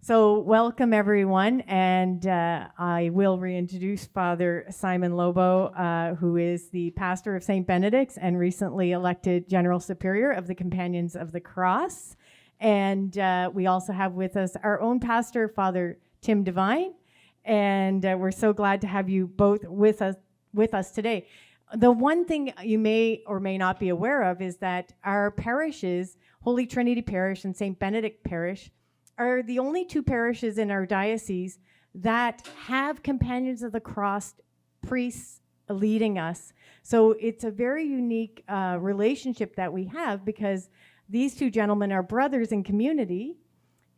So welcome everyone, and I will reintroduce Father Simon Lobo, who is the pastor of Saint Benedict's and recently elected General Superior of the Companions of the Cross. And we also have with us our own pastor, Father Tim Devine, and we're so glad to have you both with us today. The one thing you may or may not be aware of is that our parishes, Holy Trinity Parish and Saint Benedict Parish, are the only two parishes in our diocese that have Companions of the Cross priests leading us. So it's a very unique relationship that we have, because these two gentlemen are brothers in community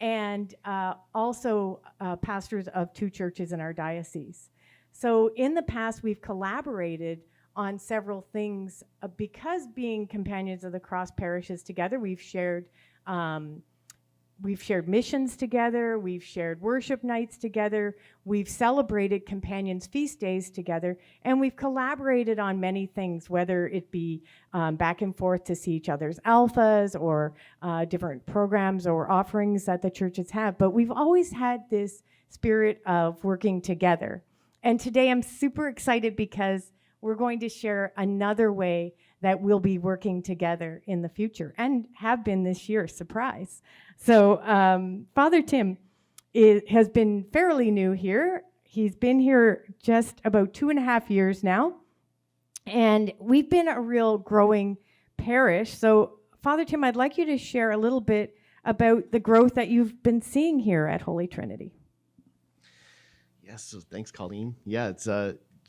and also pastors of two churches in our diocese. So in the past, we've collaborated on several things because being Companions of the Cross parishes together, we've shared missions together, we've shared worship nights together, we've celebrated companions' feast days together, and we've collaborated on many things, whether it be back and forth to see each other's alphas or different programs or offerings that the churches have. But we've always had this spirit of working together. And today I'm super excited because we're going to share another way that we'll be working together in the future and have been this year, surprise. So Father Tim has been fairly new here. He's been here just about 2.5 years now, and we've been a real growing parish. So Father Tim, I'd like you to share a little bit about the growth that you've been seeing here at Holy Trinity. Yes, so thanks, Colleen. Yeah, it's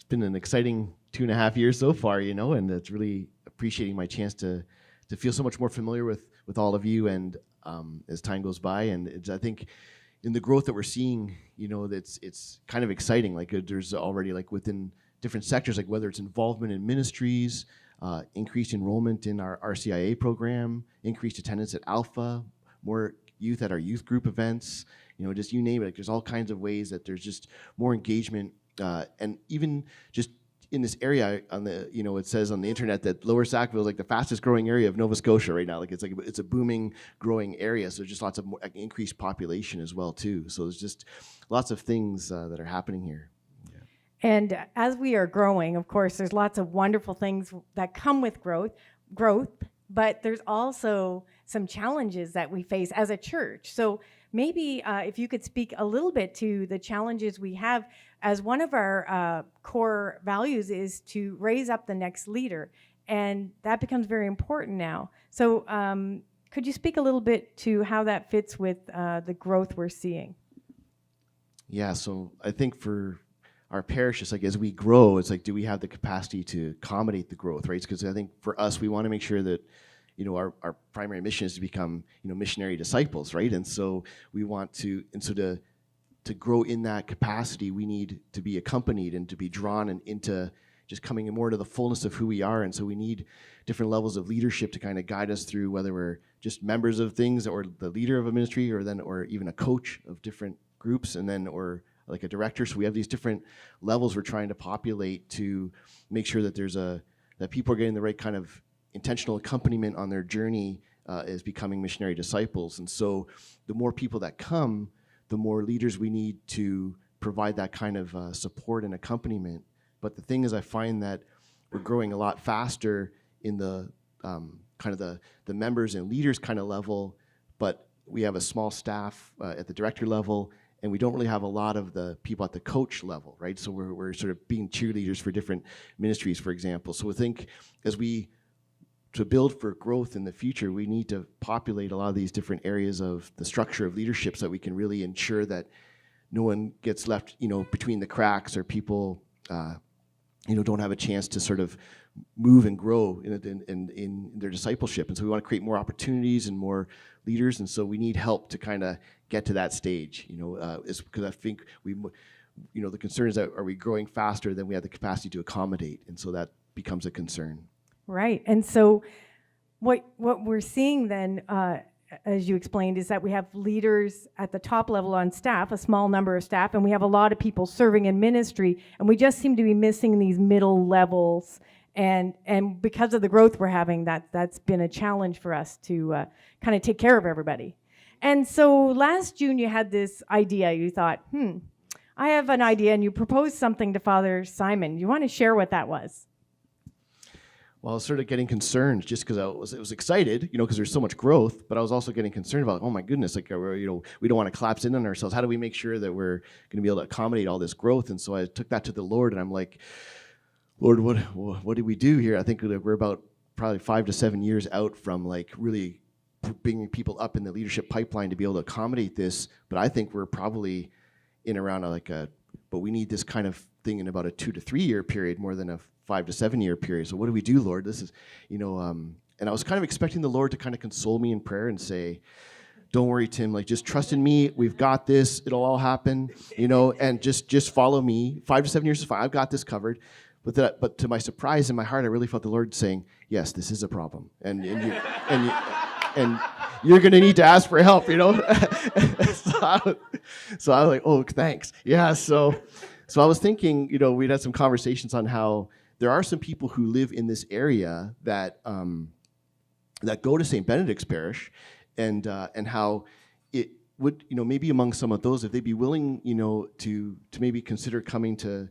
been an exciting 2.5 years so far, and it's really appreciating my chance to feel so much more familiar with all of you, and as time goes by, and I think in the growth that we're seeing, it's kind of exciting. Like there's already within different sectors, whether it's involvement in ministries, increased enrollment in our RCIA program, increased attendance at Alpha, more youth at our youth group events, just you name it. There's all kinds of ways that there's just more engagement, and even just in this area on the, it says on the internet that Lower Sackville is the fastest growing area of Nova Scotia right now. It's a booming, growing area. So there's just lots of more, increased population as well too. So there's just lots of things that are happening here. Yeah. And as we are growing, of course, there's lots of wonderful things that come with growth, but there's also some challenges that we face as a church. So maybe if you could speak a little bit to the challenges we have, as one of our core values is to raise up the next leader, and that becomes very important now. So could you speak a little bit to how that fits with the growth we're seeing? Yeah, so I think for our parish, it's as we grow, it's do we have the capacity to accommodate the growth, right? Because I think for us, we want to make sure that our primary mission is to become, missionary disciples, right? And so we want to, to grow in that capacity, we need to be accompanied and to be drawn into just coming more to the fullness of who we are. And so we need different levels of leadership to kind of guide us through, whether we're just members of things or the leader of a ministry, or even a coach of different groups, and then or like a director. So we have these different levels we're trying to populate to make sure that that people are getting the right kind of intentional accompaniment on their journey as becoming missionary disciples. And so the more people that come, the more leaders we need to provide that kind of support and accompaniment. But the thing is, I find that we're growing a lot faster in the kind of the members and leaders kind of level, but we have a small staff at the director level, and we don't really have a lot of the people at the coach level, right? So we're sort of being cheerleaders for different ministries, for example. So I think to build for growth in the future, we need to populate a lot of these different areas of the structure of leadership so that we can really ensure that no one gets left, between the cracks, or people, don't have a chance to sort of move and grow in their discipleship. And so we want to create more opportunities and more leaders, and so we need help to kind of get to that stage. It's because I think the concern is that, are we growing faster than we have the capacity to accommodate? And so that becomes a concern. Right. And so what we're seeing then, as you explained, is that we have leaders at the top level on staff, a small number of staff, and we have a lot of people serving in ministry, and we just seem to be missing these middle levels. And because of the growth we're having, that's been a challenge for us to kind of take care of everybody. And so last June you had this idea. You thought, I have an idea, and you proposed something to Father Simon. You want to share what that was? Well, I was sort of getting concerned just because I was excited, because there's so much growth, but I was also getting concerned about, oh my goodness, like, we don't want to collapse in on ourselves. How do we make sure that we're going to be able to accommodate all this growth? And so I took that to the Lord, and I'm like, Lord, what do we do here? I think that we're about probably 5 to 7 years out from like really bringing people up in the leadership pipeline to be able to accommodate this. But I think we're probably in around but we need this kind of thing in about a 2 to 3 year period more than a 5 to 7 year period. So what do we do, Lord? This is, and I was kind of expecting the Lord to kind of console me in prayer and say, don't worry, Tim, like just trust in me. We've got this. It'll all happen, and just follow me. 5 to 7 years is fine. I've got this covered. But to my surprise in my heart, I really felt the Lord saying, yes, this is a problem. And you're going to need to ask for help, So I was like, oh, thanks. Yeah, so I was thinking, we'd had some conversations on how there are some people who live in this area that go to Saint Benedict's Parish, and how it would, maybe among some of those, if they'd be willing, to maybe consider coming to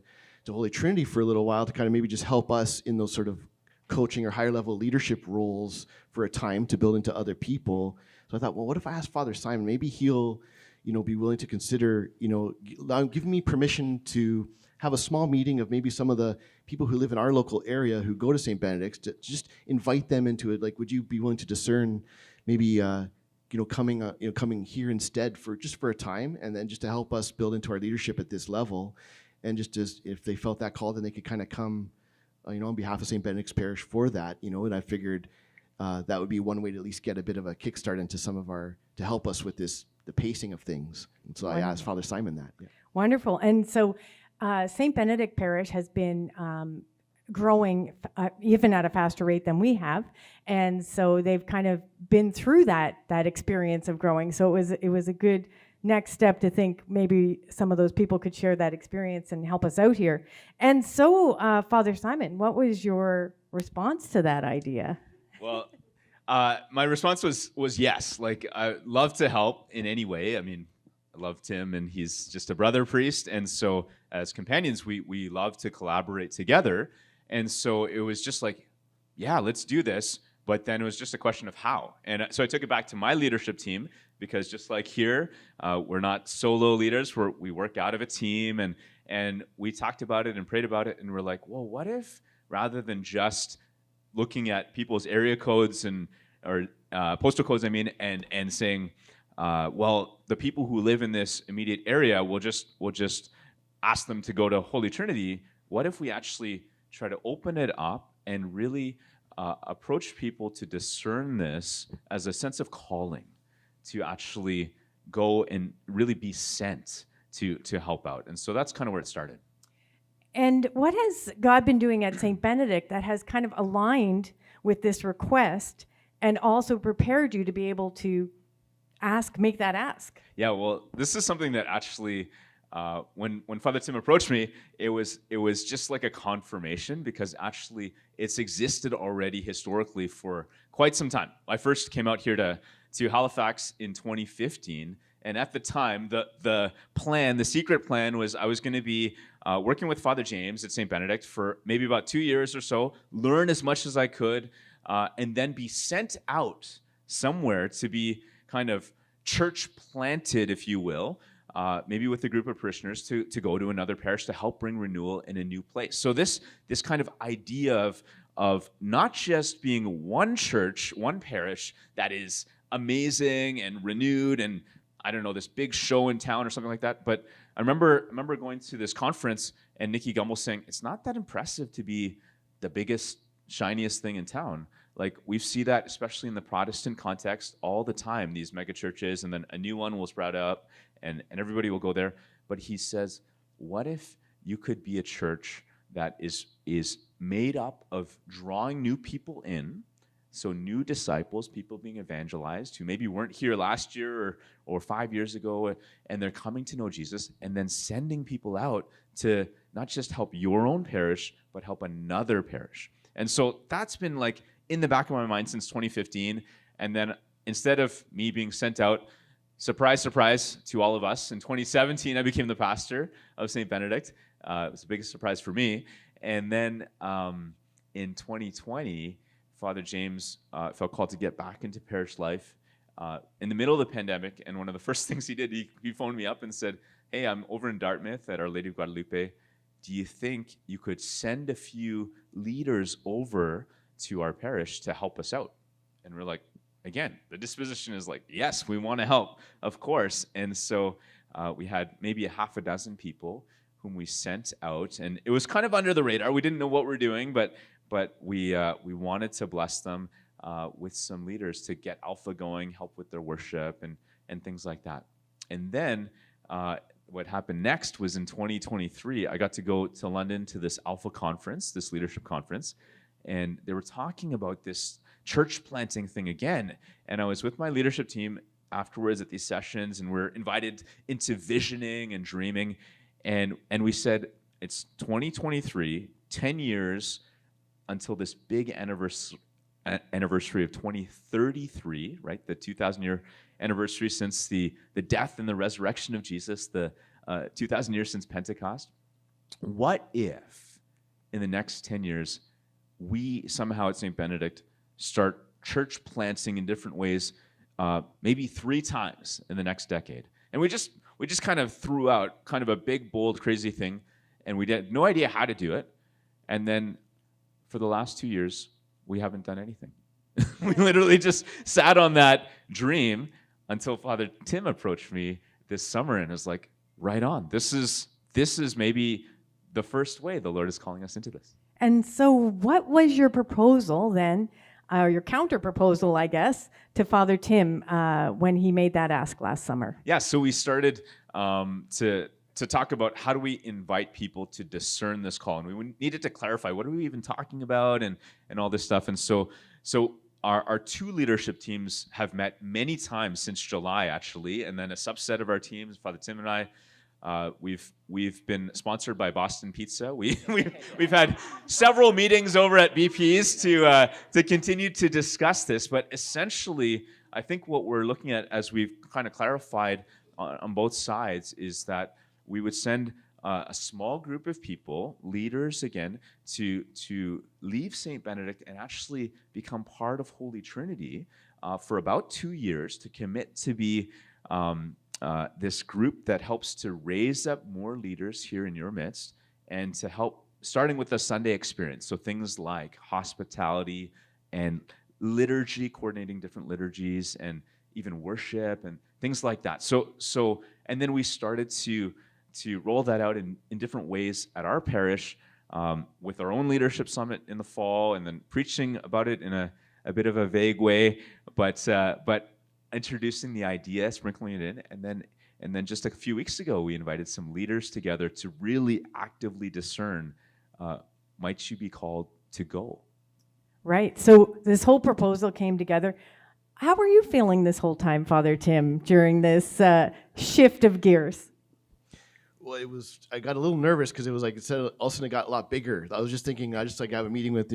Holy Trinity for a little while to kind of maybe just help us in those sort of coaching or higher level leadership roles for a time to build into other people. So I thought, well, what if I ask Father Simon? Maybe he'll, be willing to consider, giving me permission to have a small meeting of maybe some of the people who live in our local area who go to St. Benedict's, to just invite them into it. Like, would you be willing to discern maybe, coming here instead for a time, and then just to help us build into our leadership at this level, and just as if they felt that call, then they could kind of come, on behalf of St. Benedict's Parish for that, and I figured that would be one way to at least get a bit of a kickstart into to help us with the pacing of things. And so I asked Father Simon that. Yeah. Wonderful. And so St. Benedict Parish has been growing even at a faster rate than we have. And so they've kind of been through that experience of growing. So it was a good next step to think maybe some of those people could share that experience and help us out here. And so, Father Simon, what was your response to that idea? Well, my response was yes. Like, I love to help in any way. I mean, I love Tim, and he's just a brother priest. And so as companions, we love to collaborate together. And so it was just like, yeah, let's do this. But then it was just a question of how. And so I took it back to my leadership team, because just like here, we're not solo leaders. We work out of a team, and we talked about it and prayed about it, and we're like, well, what if rather than just looking at people's area codes or postal codes, and saying, well, the people who live in this immediate area, we'll just ask them to go to Holy Trinity. What if we actually try to open it up and really approach people to discern this as a sense of calling, to actually go and really be sent to help out? And so that's kind of where it started. And what has God been doing at St. Benedict that has kind of aligned with this request and also prepared you to be able to make that ask? Yeah, well, this is something that actually, when Father Tim approached me, it was just like a confirmation, because actually it's existed already historically for quite some time. I first came out here to Halifax in 2015, and at the time, the secret plan was I was going to be working with Father James at St. Benedict for maybe about 2 years or so, learn as much as I could, and then be sent out somewhere to be kind of church planted, if you will, maybe with a group of parishioners to go to another parish to help bring renewal in a new place. So this kind of idea of not just being one church, one parish that is amazing and renewed and, I don't know, this big show in town or something like that. But I remember going to this conference and Nikki Gummel saying, it's not that impressive to be the biggest, shiniest thing in town. Like, we see that, especially in the Protestant context, all the time, these mega churches, and then a new one will sprout up and everybody will go there. But he says, what if you could be a church that is made up of drawing new people in, so new disciples, people being evangelized who maybe weren't here last year or 5 years ago, and they're coming to know Jesus, and then sending people out to not just help your own parish, but help another parish. And so that's been like in the back of my mind since 2015. And then instead of me being sent out surprise, surprise to all of us. In 2017, I became the pastor of Saint Benedict. It was the biggest surprise for me. And then in 2020, Father James felt called to get back into parish life in the middle of the pandemic. And one of the first things he did, he phoned me up and said, "Hey, I'm over in Dartmouth at Our Lady of Guadalupe. Do you think you could send a few leaders over to our parish to help us out?" And we're like, again, the disposition is like, yes, we want to help, of course. And so we had maybe a half a dozen people whom we sent out, and it was kind of under the radar. We didn't know what we're doing, but we wanted to bless them with some leaders to get Alpha going, help with their worship, and things like that. And then what happened next was in 2023, I got to go to London to this Alpha conference, this leadership conference, and they were talking about this church planting thing again. And I was with my leadership team afterwards at these sessions, and we're invited into visioning and dreaming. And we said, it's 2023, 10 years until this big anniversary of 2033, right? The 2,000-year anniversary since the death and the resurrection of Jesus, the 2,000 years since Pentecost. What if in the next 10 years we somehow at St. Benedict start church planting in different ways, maybe 3 times in the next decade? And we just kind of threw out kind of a big, bold, crazy thing, and we had no idea how to do it. And then for the last 2 years, we haven't done anything. We literally just sat on that dream until Father Tim approached me this summer and was like, right on. This is maybe the first way the Lord is calling us into this. And so what was your proposal then, or your counter proposal, I guess, to Father Tim when he made that ask last summer? Yeah, so we started to talk about how do we invite people to discern this call. And we needed to clarify, what are we even talking about, and all this stuff. And so our 2 leadership teams have met many times since July, actually. And then a subset of our teams, Father Tim and I, we've been sponsored by Boston Pizza. We've had several meetings over at BP's to continue to discuss this. But essentially, I think what we're looking at, as we've kind of clarified on both sides, is that we would send a small group of people, leaders again, to leave St. Benedict and actually become part of Holy Trinity for about 2 years, to commit to be this group that helps to raise up more leaders here in your midst, and to help, starting with the Sunday experience. So things like hospitality and liturgy, coordinating different liturgies, and even worship and things like that. So and then we started to roll that out in different ways at our parish, with our own leadership summit in the fall, and then preaching about it in a bit of a vague way, but introducing the idea, sprinkling it in, and then just a few weeks ago, we invited some leaders together to really actively discern, might you be called to go? Right. So this whole proposal came together. How were you feeling this whole time, Father Tim, during this shift of gears? Well, I got a little nervous because it was like, it said, all of a sudden it got a lot bigger. I was just thinking, I have a meeting with,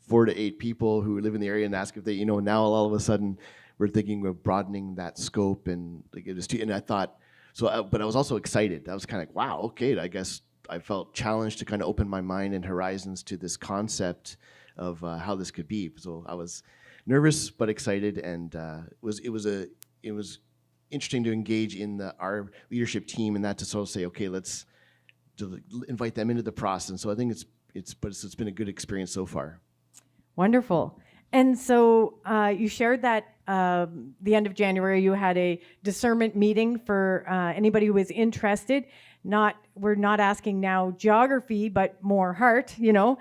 4 to 8 people who live in the area, and ask if they, now all of a sudden we're thinking of broadening that scope, and and I thought, but I was also excited. I was kind of like, wow, okay, I guess I felt challenged to kind of open my mind and horizons to this concept of how this could be. So I was nervous but excited, and it was interesting to engage in our leadership team, and that to sort of say, okay, let's invite them into the process. And so I think it's been a good experience so far. Wonderful. And so you shared that the end of January you had a discernment meeting for anybody who is interested. We're not asking now geography, but more heart. Do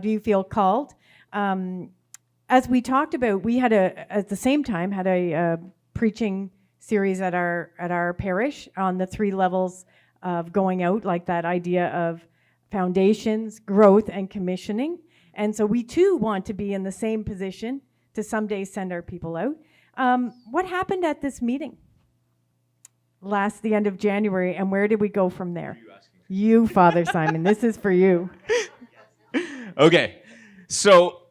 you feel called? As we talked about, we had at the same time had a preaching series at our parish on the 3 levels of going out, like that idea of foundations, growth, and commissioning. And so we too want to be in the same position to someday send our people out. What happened at this meeting the end of January, and where did we go from there? You, Father Simon, this is for you. Okay, so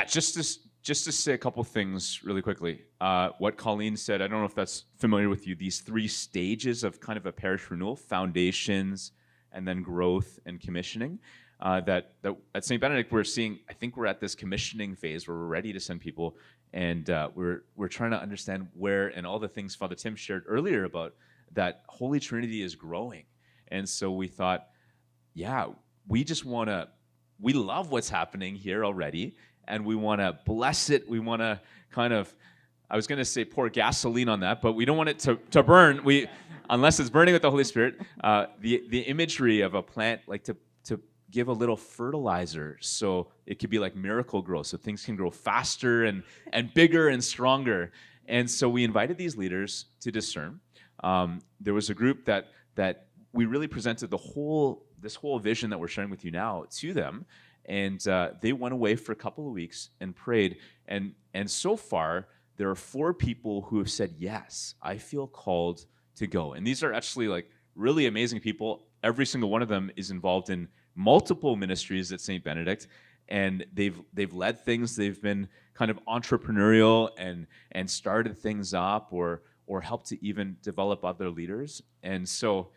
just just to say a couple things really quickly. What Colleen said, I don't know if that's familiar with you, these 3 stages of kind of a parish renewal: foundations, and then growth and commissioning. That at St. Benedict we're seeing, I think we're at this commissioning phase where we're ready to send people, and we're trying to understand where, and all the things Father Tim shared earlier about that Holy Trinity is growing. And so we thought, yeah, we love what's happening here already, and we want to bless it. We want to kind of, I was going to say pour gasoline on that, but we don't want it to burn. Unless it's burning with the Holy Spirit. The imagery of a plant, like to give a little fertilizer, so it could be like miracle growth, so things can grow faster and bigger and stronger. And so we invited these leaders to discern. There was a group that we really presented this whole vision that we're sharing with you now to them, and they went away for a couple of weeks and prayed. And so far, there are 4 people who have said, yes, I feel called to go. And these are actually like really amazing people. Every single one of them is involved in multiple ministries at St. Benedict, and they've led things. They've been kind of entrepreneurial and started things up, or helped to even develop other leaders. And so,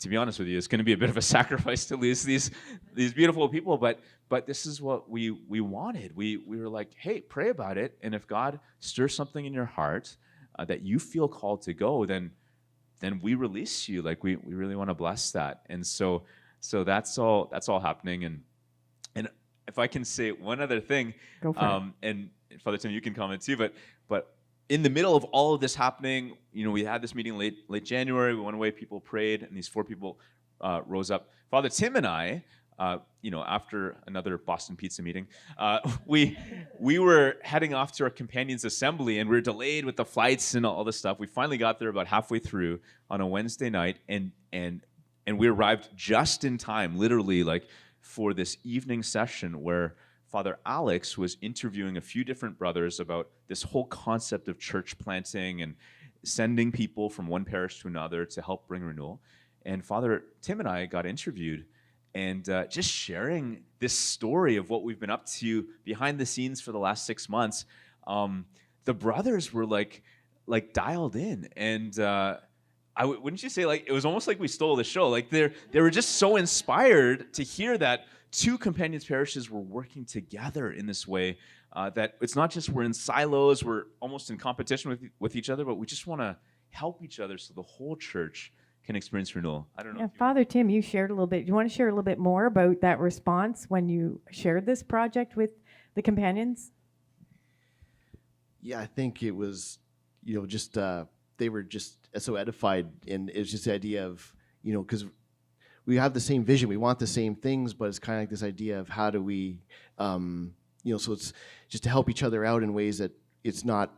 to be honest with you, it's going to be a bit of a sacrifice to lose these beautiful people, but this is what we wanted. We were like, hey, pray about it, and if God stirs something in your heart that you feel called to go, then we release you. Like we really want to bless that. And so that's all happening. And if I can say one other thing, Go for it. And Father Tim, you can comment too, but in the middle of all of this happening, we had this meeting late January. We went away, people prayed, and these 4 people rose up. Father Tim and I, after another Boston pizza meeting, we were heading off to our companions' assembly, and we were delayed with the flights and all this stuff. We finally got there about halfway through on a Wednesday night, and we arrived just in time, literally, like for this evening session where Father Alex was interviewing a few different brothers about this whole concept of church planting and sending people from one parish to another to help bring renewal. And Father Tim and I got interviewed, and just sharing this story of what we've been up to behind the scenes for the last 6 months. The brothers were like dialed in, and wouldn't you say, like, it was almost like we stole the show? Like they were just so inspired to hear that 2 companions parishes were working together in this way, that it's not just we're in silos, we're almost in competition with each other, but we just want to help each other so the whole church can experience renewal. I don't know. Yeah, Father Tim, you shared a little bit. Do you want to share a little bit more about that response when you shared this project with the companions? Yeah, I think it was, just they were just so edified, and it was just the idea of, because we have the same vision, we want the same things, but it's kind of like this idea of how do we, so it's just to help each other out in ways that it's not,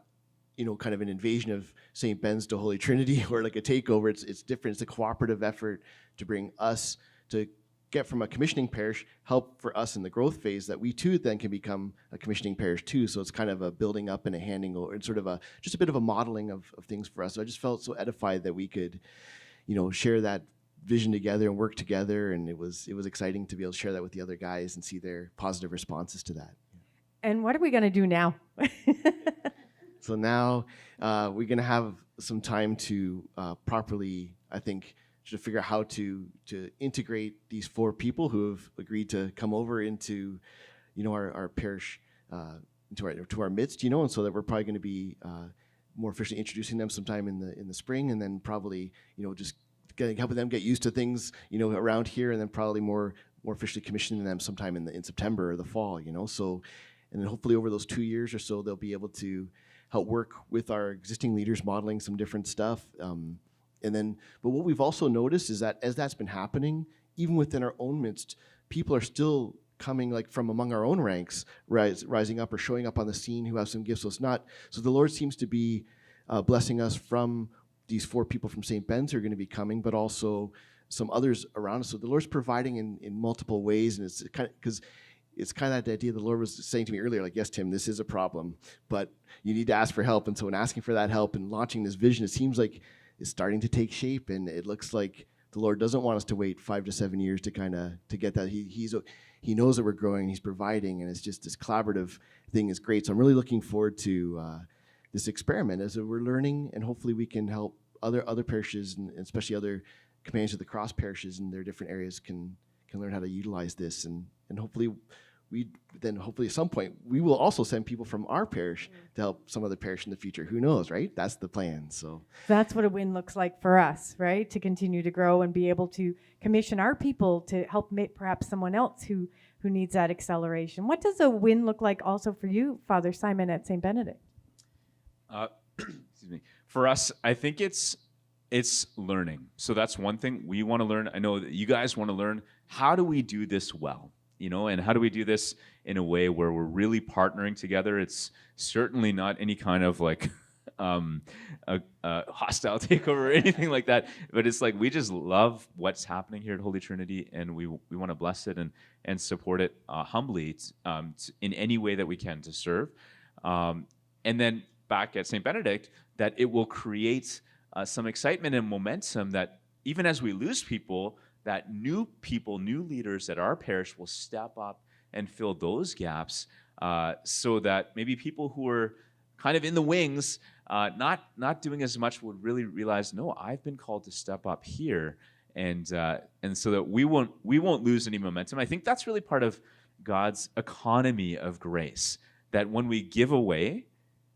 kind of an invasion of St. Ben's to Holy Trinity or like a takeover. It's different. It's a cooperative effort to bring us to get from a commissioning parish help for us in the growth phase, that we too then can become a commissioning parish too. So it's kind of a building up and a handing over, and sort of just a bit of a modeling of things for us. So I just felt so edified that we could, share that vision together and work together, and it was exciting to be able to share that with the other guys and see their positive responses to that. And what are we going to do now? So now we're going to have some time to properly, I think, to figure out how to integrate these 4 people who have agreed to come over into, our parish, into our midst, and so that we're probably going to be more officially introducing them sometime in the spring, and then probably, just helping them get used to things, around here, and then probably more officially commissioning them sometime in September or the fall, So, and then hopefully over those 2 years or so, they'll be able to help work with our existing leaders, modeling some different stuff. But what we've also noticed is that as that's been happening, even within our own midst, people are still coming like from among our own ranks, rising up or showing up on the scene who have some gifts. So the Lord seems to be blessing us from these 4 people from St. Ben's who are going to be coming, but also some others around us. So the Lord's providing in multiple ways, and it's kind of because it's kind of that idea the Lord was saying to me earlier, like, yes, Tim, this is a problem, but you need to ask for help. And so in asking for that help and launching this vision, it seems like it's starting to take shape, and it looks like the Lord doesn't want us to wait 5 to 7 years to get that. he knows that we're growing, he's providing, and it's just this collaborative thing is great. So I'm really looking forward to this experiment as we're learning, and hopefully we can help other parishes, and especially other companions of the cross parishes in their different areas can learn how to utilize this, and hopefully at some point we will also send people from our parish to help some other parish in the future. Who knows, right? That's the plan. So that's what a win looks like for us, right? To continue to grow and be able to commission our people to help perhaps someone else who needs that acceleration. What does a win look like also for you, Father Simon, at Saint Benedict? Excuse me. For us, I think it's learning. So that's one thing we want to learn. I know that you guys want to learn, how do we do this well? And how do we do this in a way where we're really partnering together? It's certainly not any kind of like a hostile takeover or anything like that, but it's like we just love what's happening here at Holy Trinity, and we want to bless it and support it humbly in any way that we can to serve. And then back at St. Benedict, that it will create some excitement and momentum that even as we lose people, that new leaders at our parish will step up and fill those gaps, so that maybe people who are kind of in the wings, not doing as much, would really realize, no, I've been called to step up here, and so that we won't lose any momentum. I think that's really part of God's economy of grace, that when we give away,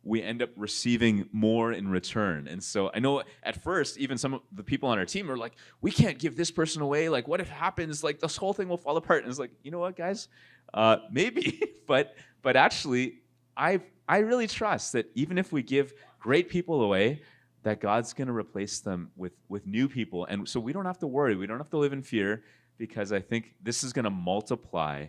we end up receiving more in return. And so I know at first, even some of the people on our team are like, we can't give this person away. Like, what if it happens? Like, this whole thing will fall apart. And it's like, you know what, guys? Maybe. but actually, I really trust that even if we give great people away, that God's going to replace them with new people. And so we don't have to worry. We don't have to live in fear, because I think this is going to multiply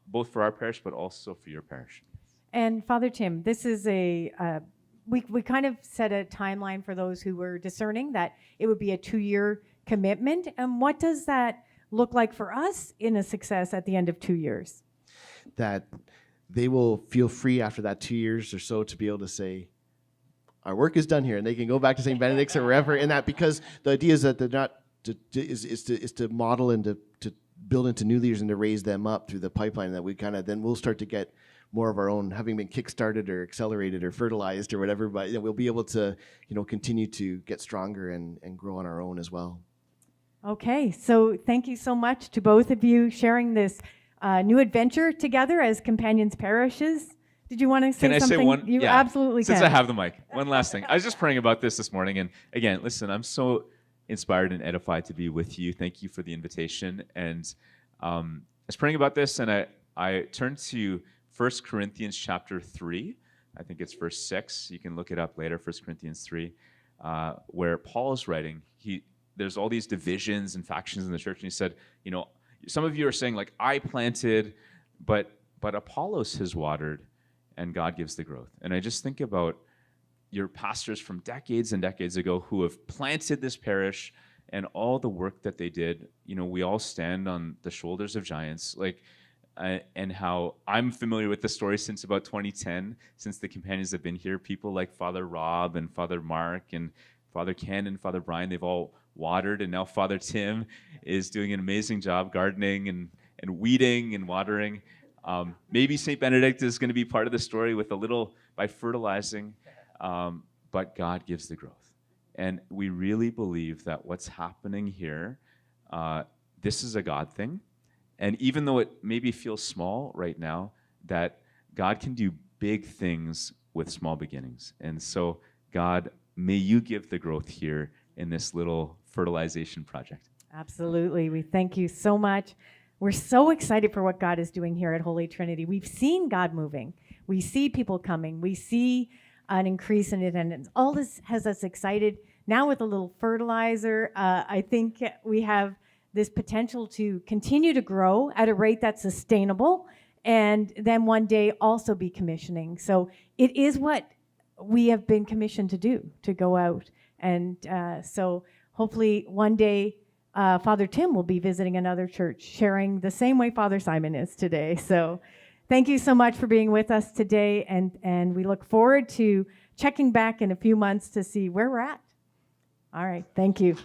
both for our parish, but also for your parish. And Father Tim, this is we kind of set a timeline for those who were discerning that it would be a 2-year commitment. And what does that look like for us in a success at the end of 2 years? That they will feel free after that 2 years or so to be able to say, our work is done here, and they can go back to St. Benedict's or wherever. And that, because the idea is that they're not is to model and to build into new leaders and to raise them up through the pipeline, that we then we'll start to get more of our own, having been kickstarted or accelerated or fertilized or whatever, but we'll be able to continue to get stronger and grow on our own as well. Okay, so thank you so much to both of you sharing this new adventure together as companions parishes. Did you want to say something? Can I say one? You yeah. absolutely Since can. I have the mic, one last thing. I was just praying about this morning, and again, listen, I'm so inspired and edified to be with you. Thank you for the invitation. And I was praying about this, and I turned to 1 Corinthians chapter 3. I think it's verse 6. You can look it up later, 1 Corinthians 3, where Paul is writing. There's all these divisions and factions in the church, and he said, some of you are saying, like, I planted, but Apollos has watered, and God gives the growth. And I just think about your pastors from decades and decades ago who have planted this parish and all the work that they did. We all stand on the shoulders of giants, and how I'm familiar with the story since about 2010, since the companions have been here. People like Father Rob and Father Mark and Father Ken and Father Brian, they've all watered, and now Father Tim is doing an amazing job gardening and weeding and watering. Maybe St. Benedict is going to be part of the story by fertilizing, but God gives the growth. And we really believe that what's happening here, this is a God thing. And even though it maybe feels small right now, that God can do big things with small beginnings. And so, God, may you give the growth here in this little fertilization project. Absolutely. We thank you so much. We're so excited for what God is doing here at Holy Trinity. We've seen God moving. We see people coming. We see an increase in attendance. All this has us excited. Now with a little fertilizer, I think we have this potential to continue to grow at a rate that's sustainable, and then one day also be commissioning. So it is what we have been commissioned to do, to go out. And so hopefully one day Father Tim will be visiting another church, sharing the same way Father Simon is today. So thank you so much for being with us today, and we look forward to checking back in a few months to see where we're at. All right, thank you.